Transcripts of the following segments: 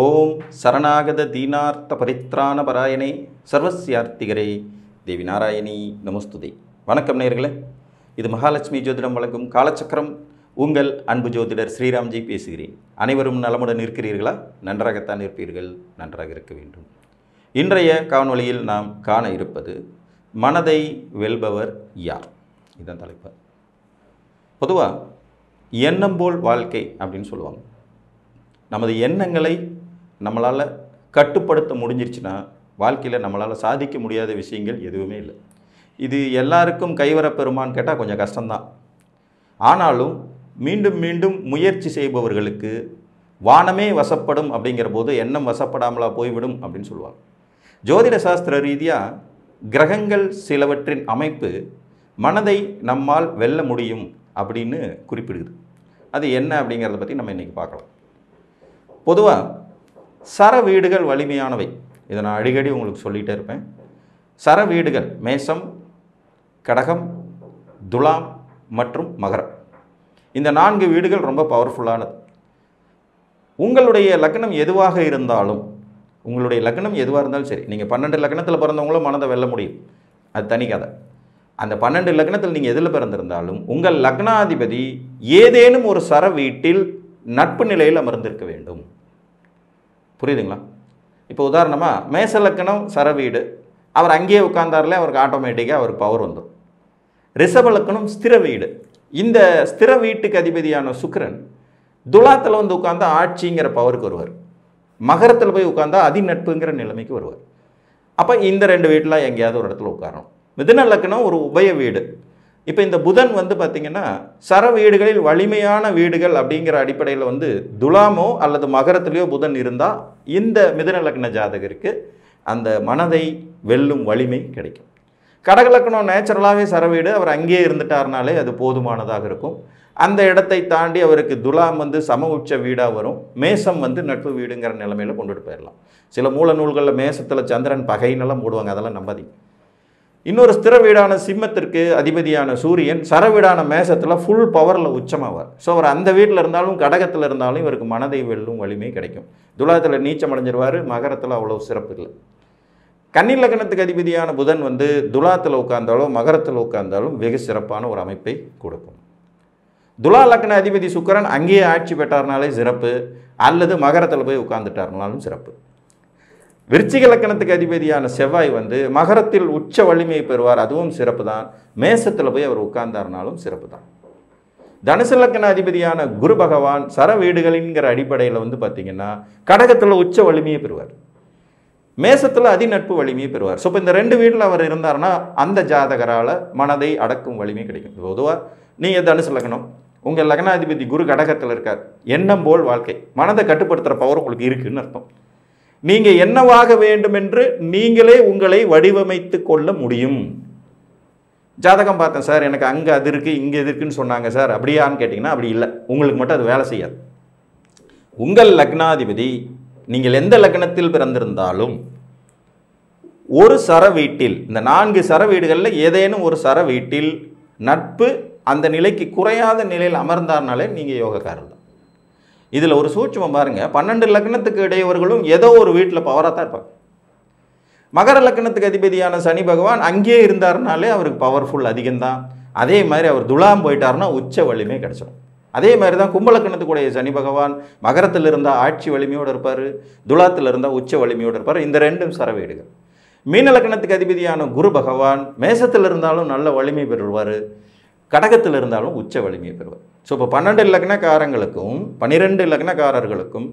ஓம் சரணாகத தீனார்த்த பரித்ராண பராயணே சர்வஸ்யார்த்திகரே தேவி நாராயணி நமஸ்துதே. வணக்கம் நேயர்களே, இது மகாலட்சுமி ஜோதிடம் வழங்கும் காலச்சக்கரம். உங்கள் அன்பு ஜோதிடர் ஸ்ரீராம்ஜி பேசுகிறேன். அனைவரும் நலமுடன் இருக்கிறீர்களா? நன்றாகத்தான் இருப்பீர்கள், நன்றாக இருக்க வேண்டும். இன்றைய காணொளியில் நாம் காண இருப்பது மனதை வெல்பவர் யார்? இதுதான் தலைப்பு. பொதுவாக எண்ணம் போல் வாழ்க்கை அப்படின்னு சொல்லுவாங்க. நமது எண்ணங்களை நம்மளால் கட்டுப்படுத்த முடிஞ்சிருச்சுன்னா வாழ்க்கையில் நம்மளால் சாதிக்க முடியாத விஷயங்கள் எதுவுமே இல்லை. இது எல்லாருக்கும் கைவரப்பெறுமான்னு கேட்டால் கொஞ்சம் கஷ்டம்தான். ஆனாலும் மீண்டும் மீண்டும் முயற்சி செய்பவர்களுக்கு வானமே வசப்படும் அப்படிங்கிற போது எண்ணம் வசப்படாமலா போய்விடும் அப்படின்னு சொல்லுவாங்க. ஜோதிட சாஸ்திர ரீதியாக கிரகங்கள் சிலவற்றின் அமைப்பு மனதை நம்மால் வெல்ல முடியும் அப்படின்னு குறிப்பிடுது. அது என்ன அப்படிங்கிறத பற்றி நம்ம இன்றைக்கி பார்க்கலாம். பொதுவாக சர வீடுகள் வலிமையானவை. இதை நான் அடிக்கடி உங்களுக்கு சொல்லிகிட்டே இருப்பேன். சர வீடுகள் மேஷம், கடகம், துலாம் மற்றும் மகரம். இந்த 4 வீடுகள் ரொம்ப பவர்ஃபுல்லானது. உங்களுடைய லக்னம் எதுவாக இருந்தாலும் சரி, நீங்கள் 12 லக்னத்தில் பிறந்தவங்களும் மனதை வெல்ல முடியும், அது தனி கதை. அந்த 12 லக்னத்தில் நீங்கள் எதில் பிறந்திருந்தாலும் உங்கள் லக்னாதிபதி ஏதேனும் ஒரு சர வீட்டில் நட்பு நிலையில் அமர்ந்திருக்க வேண்டும். புரியுதுங்களா? இப்போ உதாரணமாக மேச லக்கணம் சர வீடு, அவர் அங்கேயே உட்கார்ந்தார்ல, அவருக்கு ஆட்டோமேட்டிக்காக அவருக்கு பவர் வந்துடும். ரிஷப லக்கணம் ஸ்திர வீடு. இந்த ஸ்திர வீட்டுக்கு அதிபதியான சுக்கிரன் துலாத்தில் வந்து உட்கார்ந்தா ஆட்சிங்கிற பவருக்கு வருவார். மகரத்தில் போய் உட்கார்ந்தா அதிநட்புங்கிற நிலைமைக்கு வருவார். அப்போ இந்த 2 வீட்டில் எங்கேயாவது ஒரு இடத்துல உட்காரணும். மிதுன லக்கணம் ஒரு உபய வீடு. இப்போ இந்த புதன் வந்து பார்த்திங்கன்னா சர வீடுகளில் வலிமையான வீடுகள் அப்படிங்கிற அடிப்படையில் வந்து துலாமோ அல்லது மகரத்துலேயோ புதன் இருந்தால் இந்த மிதுன லக்ன ஜாதகருக்கு அந்த மனதை வெல்லும் வலிமை கிடைக்கும். கடக லக்னம் நேச்சுரலாகவே சர வீடு, அவர் அங்கேயே இருந்துட்டார்னாலே அது போதுமானதாக இருக்கும். அந்த இடத்தை தாண்டி அவருக்கு துலாம் வந்து சம உச்ச வீடாக வரும். மேசம் வந்து நட்பு வீடுங்கிற நிலைமையில் கொண்டுட்டு போயிடலாம். சில மூல நூல்களில் மேசத்தில் சந்திரன் பகைன்னெல்லாம் போடுவாங்க, அதெல்லாம் நம்பாதீங்க. இன்னொரு ஸ்திர வீடான சிம்மத்திற்கு அதிபதியான சூரியன் சர வீடான மேசத்தில் ஃபுல் பவரில் உச்சமாவார். ஸோ அவர் அந்த வீட்டில் இருந்தாலும் கடகத்தில் இருந்தாலும் இவருக்கு மனதை வெல்லும் வலிமை கிடைக்கும். துலாத்தில் நீச்சம் அடைஞ்சிருவார், மகரத்தில் அவ்வளோ சிறப்பு இல்லை. கன்னி லக்னத்துக்கு அதிபதியான புதன் வந்து துலாத்தில் உட்கார்ந்தாலும் மகரத்தில் உட்கார்ந்தாலும் வெகு சிறப்பான ஒரு அமைப்பை கொடுக்கும். துலா லக்ன அதிபதி சுக்கிரன் அங்கேயே ஆட்சி பெற்றார்னாலே சிறப்பு, அல்லது மகரத்தில் போய் உட்கார்ந்துட்டார்னாலும் சிறப்பு. விருச்சிக லக்கணத்துக்கு அதிபதியான செவ்வாய் வந்து மகரத்தில் உச்ச வலிமையை பெறுவார், அதுவும் சிறப்பு தான். மேசத்தில் போய் அவர் உட்கார்ந்தார்னாலும் சிறப்பு தான். தனுசு லக்கண அதிபதியான குரு பகவான் சர வீடுகளின்கிற அடிப்படையில் வந்து பார்த்திங்கன்னா கடகத்தில் உச்ச வலிமையை பெறுவார், மேசத்தில் அதிநட்பு வலிமையை பெறுவார். ஸோ இப்போ இந்த 2 வீட்டில் அவர் இருந்தார்னா அந்த ஜாதகரால் மனதை அடக்கும் வலிமை கிடைக்கும். பொதுவாக நீங்கள் தனுசு லக்னம், உங்கள் லக்னாதிபதி குரு கடகத்தில் இருக்கார், எண்ணம் போல் வாழ்க்கை, மனதை கட்டுப்படுத்துகிற பவர் உங்களுக்கு இருக்குன்னு அர்த்தம். நீங்கள் என்னவாக வேண்டும் என்று நீங்களே உங்களை வடிவமைத்து கொள்ள முடியும். ஜாதகம் பார்த்தேன் சார், எனக்கு அங்கே அது இருக்குது இங்கே இது இருக்குன்னு சொன்னாங்க சார், அப்படியான்னு கேட்டிங்கன்னா அப்படி இல்லை. உங்களுக்கு மட்டும் அது வேலை செய்யாது. உங்கள் லக்னாதிபதி நீங்கள் எந்த லக்னத்தில் பிறந்திருந்தாலும் ஒரு சர வீட்டில், இந்த 4 சர வீடுகளில் ஏதேனும் ஒரு சர வீட்டில் நட்பு அந்த நிலைக்கு குறையாத நிலையில் அமர்ந்தார்னாலே நீங்கள் யோகக்காரர் தான். இதில் ஒரு சூட்சமம் பாருங்கள், 12 லக்னத்துக்கு இடையவர்களும் ஏதோ ஒரு வீட்டில் பவராக தான் இருப்பாங்க. மகர லக்னத்துக்கு அதிபதியான சனி பகவான் அங்கேயே இருந்தார்னாலே அவருக்கு பவர்ஃபுல் அதிகம்தான். அதே மாதிரி அவர் துலாம் போயிட்டார்னா உச்ச வலிமை கிடச்சிடும். அதே மாதிரி தான் கும்ப லக்னத்துக்குடைய சனி பகவான் மகரத்தில் இருந்தால் ஆட்சி வலிமையோடு இருப்பார், துலாத்தில் இருந்தால் உச்ச வலிமையோடு இருப்பார். இந்த 2 சர வீடுகள். மீன லக்னத்துக்கு அதிபதியான குரு பகவான் மேசத்தில் இருந்தாலும் நல்ல வலிமை பெறுவார், கடகத்தில் இருந்தாலும் உச்ச வலிமையை பெறுவார். ஸோ இப்போ 12 லக்னக்காரங்களுக்கும் 12 லக்னக்காரர்களுக்கும்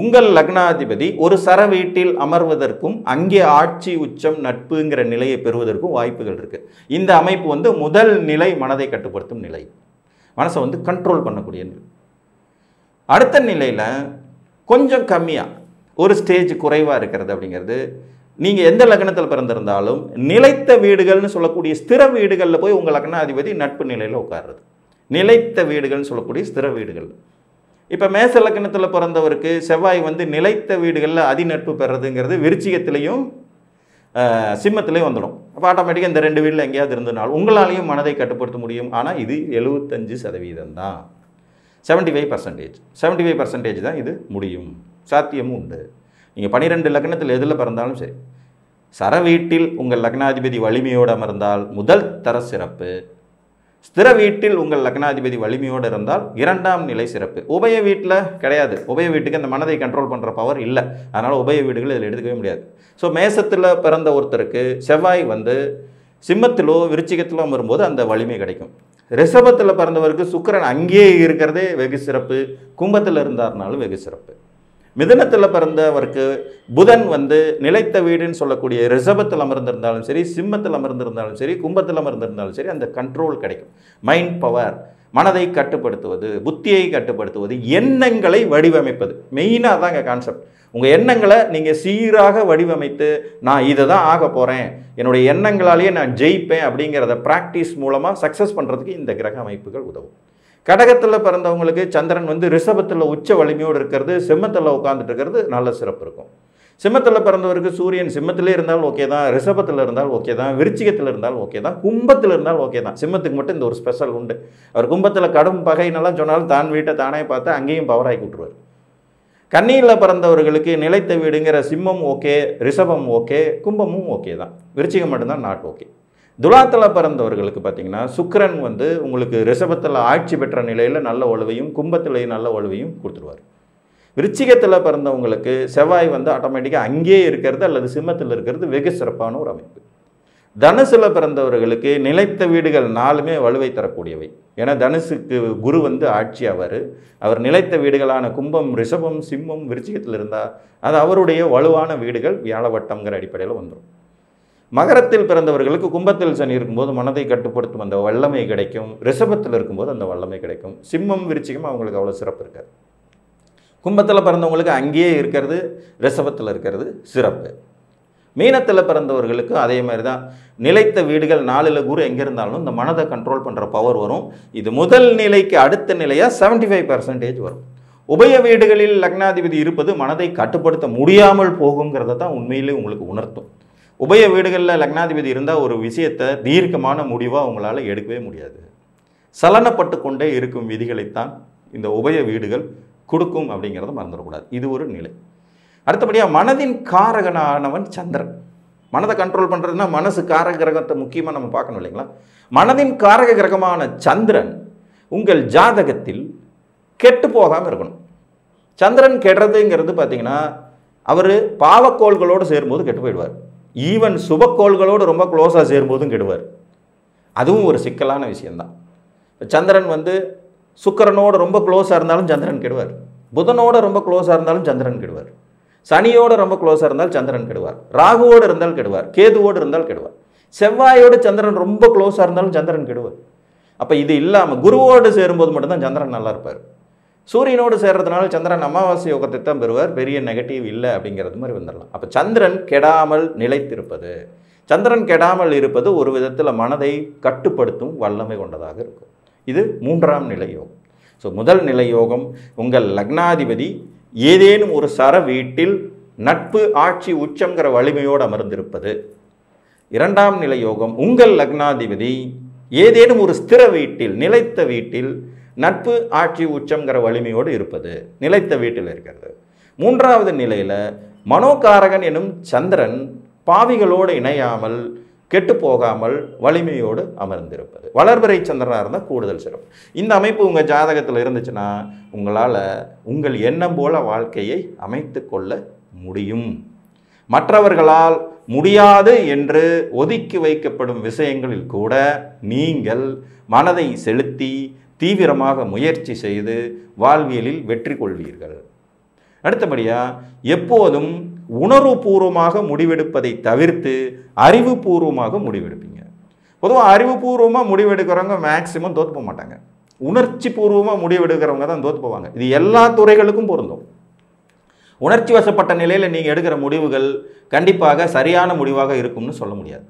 உங்கள் லக்னாதிபதி ஒரு சர வீட்டில் அமர்வதற்கும் அங்கே ஆட்சி உச்சம் நட்புங்கிற நிலையை பெறுவதற்கும் வாய்ப்புகள் இருக்குது. இந்த அமைப்பு வந்து முதல் நிலை மனதை கட்டுப்படுத்தும் நிலை, மனசை வந்து கண்ட்ரோல் பண்ணக்கூடிய நிலை. அடுத்த நிலையில் கொஞ்சம் கம்மியாக ஒரு ஸ்டேஜ் குறைவாக இருக்கிறது அப்படிங்கிறது, நீங்கள் எந்த லக்னத்தில் பிறந்திருந்தாலும் நிலைத்த வீடுகள்னு சொல்லக்கூடிய ஸ்திர வீடுகளில் போய் உங்கள் லக்னாதிபதி நட்பு நிலையில் உட்கார்றது. நிலைத்த வீடுகள்னு சொல்லக்கூடிய ஸ்திர வீடுகள். இப்போ மேச லக்னத்தில் பிறந்தவருக்கு செவ்வாய் வந்து நிலைத்த வீடுகளில் அதிநட்பு பெறதுங்கிறது விருச்சிகத்திலையும் சிம்மத்திலையும் வந்துடும். அப்போ ஆட்டோமேட்டிக்காக இந்த 2 வீட்டில் எங்கேயாவது இருந்ததுனாலும் உங்களாலையும் மனதை கட்டுப்படுத்த முடியும். ஆனால் இது 75% தான், 75% தான் இது முடியும். சாத்தியமும் உண்டு. நீங்கள் 12 லக்னத்தில் எதில் பிறந்தாலும் சரி, சர வீட்டில் உங்கள் லக்னாதிபதி வலிமையோடு அமர்ந்தால் முதல் தர சிறப்பு, ஸ்திர வீட்டில் உங்கள் லக்னாதிபதி வலிமையோடு இருந்தால் 2ஆம் நிலை சிறப்பு. உபய வீட்டில் கிடையாது. உபய வீட்டுக்கு அந்த மனதை கண்ட்ரோல் பண்ணுற பவர் இல்லை. அதனால் உபய வீடுகள் இதில் எடுத்துக்கவே முடியாது. ஸோ மேசத்தில் பிறந்த ஒருத்தருக்கு செவ்வாய் சிம்மத்திலோ விருச்சிகத்திலோ வரும்போது அந்த வலிமை கிடைக்கும். ரிஷபத்தில் பிறந்தவருக்கு சுக்கிரன் அங்கேயே இருக்கிறதே வெகு சிறப்பு. கும்பத்தில் இருந்தார்னாலும் வெகு சிறப்பு. மிதுனத்தில் பிறந்தவருக்கு புதன் நிலைத்த வீடுன்னு சொல்லக்கூடிய ரிஷபத்தில் அமர்ந்திருந்தாலும் சரி, சிம்மத்தில் அமர்ந்திருந்தாலும் சரி, கும்பத்தில் அமர்ந்திருந்தாலும் சரி, அந்த கண்ட்ரோல் கிடைக்கும். மைண்ட் பவர், மனதை கட்டுப்படுத்துவது, புத்தியை கட்டுப்படுத்துவது, எண்ணங்களை வடிவமைப்பது, மெயினாக தாங்க கான்செப்ட். உங்கள் எண்ணங்களை நீங்கள் சீராக வடிவமைத்து நான் இதை தான் ஆக போகிறேன், என்னுடைய எண்ணங்களாலேயே நான் ஜெயிப்பேன் அப்படிங்கிறத ப்ராக்டிஸ் மூலமாக சக்ஸஸ் பண்ணுறதுக்கு இந்த கிரக அமைப்புகள் உதவும். கடகத்தில் பிறந்தவங்களுக்கு சந்திரன் ரிஷபத்தில் உச்ச வலிமையோடு இருக்கிறது, சிம்மத்தில் உட்காந்துட்டு இருக்கிறது நல்ல சிறப்பு இருக்கும். சிம்மத்தில் பிறந்தவருக்கு சூரியன் சிம்மத்திலே இருந்தாலும் ஓகே தான், ரிஷபத்தில் இருந்தால் ஓகே தான், விருச்சிகத்தில் இருந்தால் ஓகே தான், கும்பத்தில் இருந்தால் ஓகே தான். சிம்மத்துக்கு மட்டும் இந்த ஒரு ஸ்பெஷல் உண்டு. அவர் கும்பத்தில் கடும் பகைனெல்லாம் சொன்னாலும் தான் வீட்டை தானே பார்த்து அங்கேயும் பவராகி விட்டுருவார். கன்னியில் பிறந்தவர்களுக்கு நிலைத்த வீடுங்கிற சிம்மம் ஓகே, ரிஷபம் ஓகே, கும்பமும் ஓகே தான், விருச்சிகம் மட்டும்தான் நாட் ஓகே. துலாத்தில் பிறந்தவர்களுக்கு பார்த்தீங்கன்னா சுக்கிரன் உங்களுக்கு ரிஷபத்தில் ஆட்சி பெற்ற நிலையில் நல்ல ஒழுவையும் கும்பத்திலேயும் நல்ல ஒழுவையும் கொடுத்துருவார். விருச்சிகத்தில் பிறந்தவங்களுக்கு செவ்வாய் ஆட்டோமேட்டிக்காக அங்கேயே இருக்கிறது அல்லது சிம்மத்தில் இருக்கிறது வெகு சிறப்பான ஒரு அமைப்பு. தனுசில் பிறந்தவர்களுக்கு நிலைத்த வீடுகள் 4மே வலுவை தரக்கூடியவை. ஏன்னா தனுசுக்கு குரு ஆட்சி அவர் நிலைத்த வீடுகளான கும்பம், ரிஷபம், சிம்மம், விருச்சிகத்தில் இருந்தால் அது அவருடைய வலுவான வீடுகள் வியாழவட்டம்ங்கிற அடிப்படையில் வந்துடும். மகரத்தில் பிறந்தவர்களுக்கு கும்பத்தில் சனி இருக்கும்போது மனதை கட்டுப்படுத்தும் அந்த வல்லமை கிடைக்கும். ரிஷபத்தில் இருக்கும்போது அந்த வல்லமை கிடைக்கும். சிம்மம், விருச்சிகம் அவங்களுக்கு அவ்வளோ சிறப்பு இருக்காது. கும்பத்தில் பிறந்தவங்களுக்கு அங்கேயே இருக்கிறது, ரிஷபத்தில் இருக்கிறது சிறப்பு. மீனத்தில் பிறந்தவர்களுக்கு அதே மாதிரி தான். நிலைத்த வீடுகள் 4ல் குரு எங்கே இருந்தாலும் இந்த மனதை கண்ட்ரோல் பண்ணுற பவர் வரும். இது முதல் நிலைக்கு அடுத்த நிலையாக 75% வரும். உபய வீடுகளில் லக்னாதிபதி இருப்பது மனதை கட்டுப்படுத்த முடியாமல் போகுங்கிறத தான் உண்மையிலே உங்களுக்கு உணர்த்தும். உபய வீடுகளில் லக்னாதிபதி இருந்தால் ஒரு விஷயத்தை தீர்க்கமான முடிவாக உங்களால் எடுக்கவே முடியாது. சலனப்பட்டு கொண்டே இருக்கும் விதிகளைத்தான் இந்த உபய வீடுகள் கொடுக்கும் அப்படிங்கிறத மறந்துடக்கூடாது. இது ஒரு நிலை. அடுத்தபடியாக மனதின் காரகனானவன் சந்திரன். மனதை கண்ட்ரோல் பண்ணுறதுனா மனசு காரக கிரகத்தை முக்கியமாக நம்ம பார்க்கணும் இல்லைங்களா? மனதின் காரக கிரகமான சந்திரன் உங்கள் ஜாதகத்தில் கெட்டு போகாமல் இருக்கணும். சந்திரன் கெடுறதுங்கிறது பார்த்தீங்கன்னா அவர் பாவக்கோள்களோடு சேரும்போது கெட்டு போயிடுவார். ஈவன் சுபக்கோள்களோடு ரொம்ப க்ளோஸாக சேரும்போதும் கெடுவார். அதுவும் ஒரு சிக்கலான விஷயந்தான். சந்திரன் சுக்கிரனோடு ரொம்ப க்ளோஸாக இருந்தாலும் சந்திரன் கெடுவார். புதனோடு ரொம்ப க்ளோஸாக இருந்தாலும் சந்திரன் கெடுவார். சனியோடு ரொம்ப க்ளோஸாக இருந்தால் சந்திரன் கெடுவார். ராகுவோடு இருந்தால் கெடுவார். கேதுவோடு இருந்தால் கெடுவார். செவ்வாயோடு சந்திரன் ரொம்ப க்ளோஸாக இருந்தாலும் சந்திரன் கெடுவார். அப்போ இது இல்லாமல் குருவோடு சேரும்போது மட்டும்தான் சந்திரன் நல்லா இருப்பார். சூரியனோடு சேர்றதுனால சந்திரன் அமாவாசை யோகத்தை தான் பெறுவார். பெரிய நெகட்டிவ் இல்லை அப்படிங்கிறது மாதிரி வந்துடலாம். அப்போ சந்திரன் கெடாமல் நிலைத்திருப்பது, சந்திரன் கெடாமல் இருப்பது ஒரு விதத்தில் மனதை கட்டுப்படுத்தும் வல்லமை கொண்டதாக இருக்கும். இது 3ஆம் நிலை யோகம். ஸோ முதல் நிலை யோகம் உங்கள் லக்னாதிபதி ஏதேனும் ஒரு சர வீட்டில் நட்பு, ஆட்சி, உச்சங்கிற வலிமையோடு அமர்ந்திருப்பது. 2ஆம் நிலை யோகம் உங்கள் லக்னாதிபதி ஏதேனும் ஒரு ஸ்திர வீட்டில், நிலைத்த வீட்டில் நட்பு, ஆட்சி, உச்சங்கிற வலிமையோடு இருப்பது, நிலைத்த வீட்டில் இருக்கிறது. 3ஆவது நிலையில் மனோகாரகன் எனும் சந்திரன் பாவிகளோடு இணையாமல் கெட்டு போகாமல் வலிமையோடு அமர்ந்திருப்பது. வளர்பிறை சந்திரனாக இருந்தால் கூடுதல் சிறப்பு. இந்த அமைப்பு உங்கள் ஜாதகத்தில் இருந்துச்சுன்னா உங்களால் உங்கள் எண்ணம் போல வாழ்க்கையை அமைத்து கொள்ள முடியும். மற்றவர்களால் முடியாது என்று ஒதுக்கி வைக்கப்படும் விஷயங்களில் கூட நீங்கள் மனதை செலுத்தி தீவிரமாக முயற்சி செய்து வாழ்வியலில் வெற்றி கொள்வீர்கள். அடுத்தபடியாக எப்போதும் உணர்வுபூர்வமாக முடிவெடுப்பதை தவிர்த்து அறிவுபூர்வமாக முடிவெடுப்பீங்க. பொதுவாக அறிவுபூர்வமாக முடிவெடுக்கிறவங்க மேக்சிமம் தோற்று போக மாட்டாங்க. உணர்ச்சி பூர்வமாக முடிவெடுக்கிறவங்க தான் தோற்று போவாங்க. இது எல்லா துறைகளுக்கும் பொருந்தும். உணர்ச்சி வசப்பட்ட நிலையில் நீங்கள் எடுக்கிற முடிவுகள் கண்டிப்பாக சரியான முடிவாக இருக்கும்னு சொல்ல முடியாது.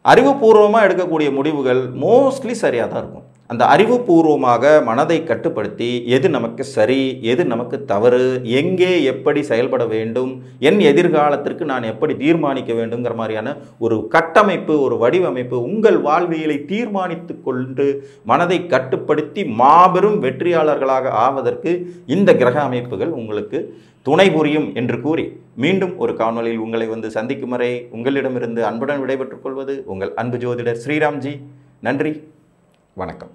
அறிவுபூர்வமாக எடுக்கக்கூடிய முடிவுகள் மோஸ்ட்லி சரியாக தான் இருக்கும். அந்த அறிவுபூர்வமாக மனதை கட்டுப்படுத்தி எது நமக்கு சரி, எது நமக்கு தவறு, எங்கே எப்படி செயல்பட வேண்டும், என் எதிர்காலத்திற்கு நான் எப்படி தீர்மானிக்க வேண்டுங்கிற மாதிரியான ஒரு கட்டமைப்பு, ஒரு வடிவமைப்பு உங்கள் வாழ்வியலை தீர்மானித்து கொண்டு மனதை கட்டுப்படுத்தி மாபெரும் வெற்றியாளர்களாக ஆவதற்கு இந்த கிரக அமைப்புகள் உங்களுக்கு துணை புரியும் என்று கூறி மீண்டும் ஒரு காணொளியில் உங்களை வந்து சந்திக்கும் வரை உங்களிடமிருந்து அன்புடன் விடைபெற்றுக் கொள்வது உங்கள் அன்பு ஜோதிடர் ஸ்ரீராம்ஜி. நன்றி, வணக்கம்.